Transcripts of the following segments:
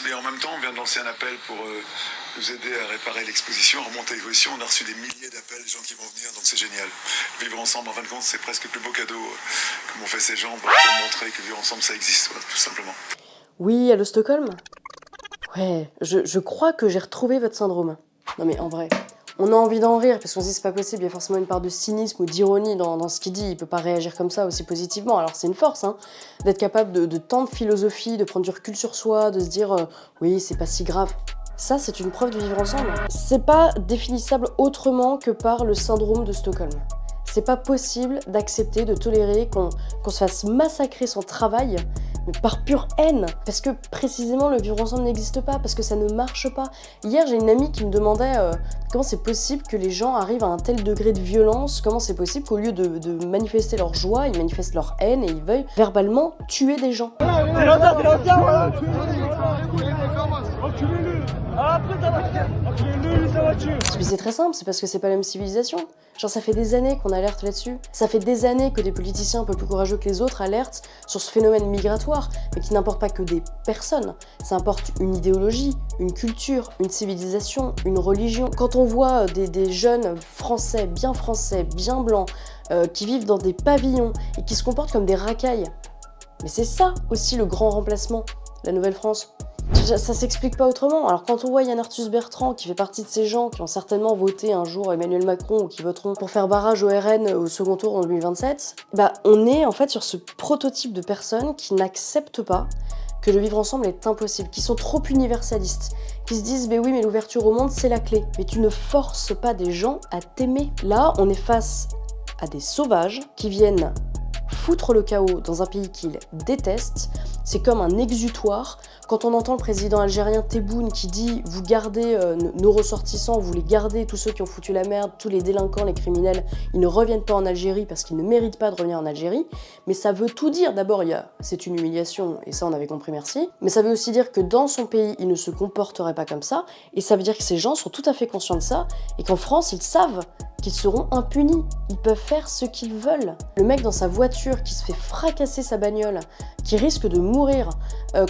Et en même temps, on vient de lancer un appel pour nous aider à réparer l'exposition, à remonter l'exposition. On a reçu des milliers d'appels, des gens qui vont venir, donc c'est génial. Vivre ensemble, en fin de compte, c'est presque le plus beau cadeau que m'ont fait ces gens pour montrer que vivre ensemble, ça existe, tout simplement. Oui, allô Stockholm? Ouais, je crois que j'ai retrouvé votre syndrome. Non mais en vrai, on a envie d'en rire parce qu'on se dit c'est pas possible, il y a forcément une part de cynisme ou d'ironie dans ce qu'il dit, il peut pas réagir comme ça aussi positivement. Alors c'est une force, hein, d'être capable de tant de philosophie, de prendre du recul sur soi, de se dire oui, c'est pas si grave. Ça, c'est une preuve de vivre ensemble. C'est pas définissable autrement que par le syndrome de Stockholm. C'est pas possible d'accepter, de tolérer qu'on se fasse massacrer son travail, mais par pure haine. Parce que précisément, le vivre ensemble n'existe pas, parce que ça ne marche pas. Hier, j'ai une amie qui me demandait comment c'est possible que les gens arrivent à un tel degré de violence, comment c'est possible qu'au lieu de manifester leur joie, ils manifestent leur haine et ils veuillent verbalement tuer des gens. Mais c'est très simple, c'est parce que c'est pas la même civilisation. Genre ça fait des années qu'on alerte là-dessus. Ça fait des années que des politiciens un peu plus courageux que les autres alertent sur ce phénomène migratoire, mais qui n'importe pas que des personnes. Ça importe une idéologie, une culture, une civilisation, une religion. Quand on voit des jeunes français, bien blancs, qui vivent dans des pavillons et qui se comportent comme des racailles, mais c'est ça aussi le grand remplacement, la Nouvelle-France. Ça s'explique pas autrement. Alors quand on voit Yann Arthus Bertrand qui fait partie de ces gens qui ont certainement voté un jour Emmanuel Macron ou qui voteront pour faire barrage au RN au second tour en 2027, bah on est en fait sur ce prototype de personnes qui n'acceptent pas que le vivre ensemble est impossible, qui sont trop universalistes, qui se disent mais oui mais l'ouverture au monde c'est la clé. Mais tu ne forces pas des gens à t'aimer. Là on est face à des sauvages qui viennent foutre le chaos dans un pays qu'ils détestent. C'est comme un exutoire. Quand on entend le président algérien Tebboune qui dit « Vous gardez nos ressortissants, vous les gardez, tous ceux qui ont foutu la merde, tous les délinquants, les criminels, ils ne reviennent pas en Algérie parce qu'ils ne méritent pas de revenir en Algérie. » Mais ça veut tout dire. D'abord, c'est une humiliation, et ça on avait compris, merci. Mais ça veut aussi dire que dans son pays, il ne se comporterait pas comme ça. Et ça veut dire que ces gens sont tout à fait conscients de ça. Et qu'en France, ils savent qu'ils seront impunis. Ils peuvent faire ce qu'ils veulent. Le mec dans sa voiture qui se fait fracasser sa bagnole, qui risque de mourir.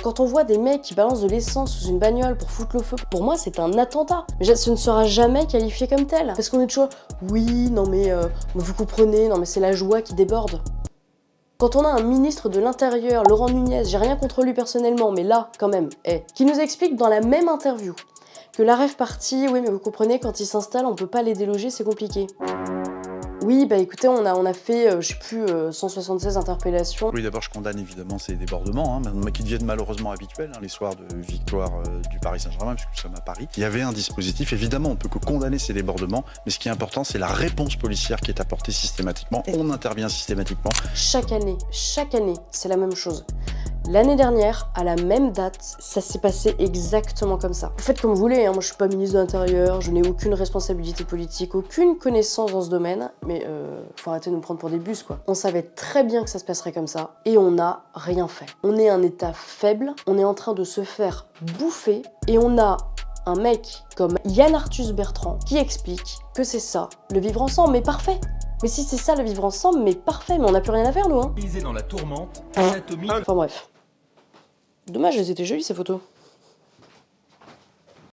Quand on voit des mecs qui balancent de l'essence sous une bagnole pour foutre le feu, pour moi c'est un attentat. Mais ce ne sera jamais qualifié comme tel. Parce qu'on est toujours oui, non mais vous comprenez, non mais c'est la joie qui déborde. Quand on a un ministre de l'Intérieur, Laurent Nunez, j'ai rien contre lui personnellement, mais là quand même, qui nous explique dans la même interview que la rave party, oui mais vous comprenez, quand il s'installe, on peut pas les déloger, c'est compliqué. Oui, bah écoutez, on a fait, je sais plus, 176 interpellations. Oui, d'abord, je condamne évidemment ces débordements, qui deviennent malheureusement habituels, les soirs de victoire du Paris Saint-Germain, puisque nous sommes à Paris. Il y avait un dispositif, évidemment, on ne peut que condamner ces débordements, mais ce qui est important, c'est la réponse policière qui est apportée systématiquement. On intervient systématiquement. Chaque année, c'est la même chose. L'année dernière, à la même date, ça s'est passé exactement comme ça. Vous faites comme vous voulez, hein. Moi je suis pas ministre de l'Intérieur, je n'ai aucune responsabilité politique, aucune connaissance dans ce domaine, mais faut arrêter de nous prendre pour des bus quoi. On savait très bien que ça se passerait comme ça, et on n'a rien fait. On est un état faible, on est en train de se faire bouffer, et on a un mec comme Yann Arthus Bertrand qui explique que c'est ça, le vivre ensemble, mais parfait. Mais si c'est ça le vivre ensemble, mais parfait, mais on n'a plus rien à faire nous, hein. Dans la tourmente, anatomique. Enfin bref. Dommage, elles étaient jolies ces photos.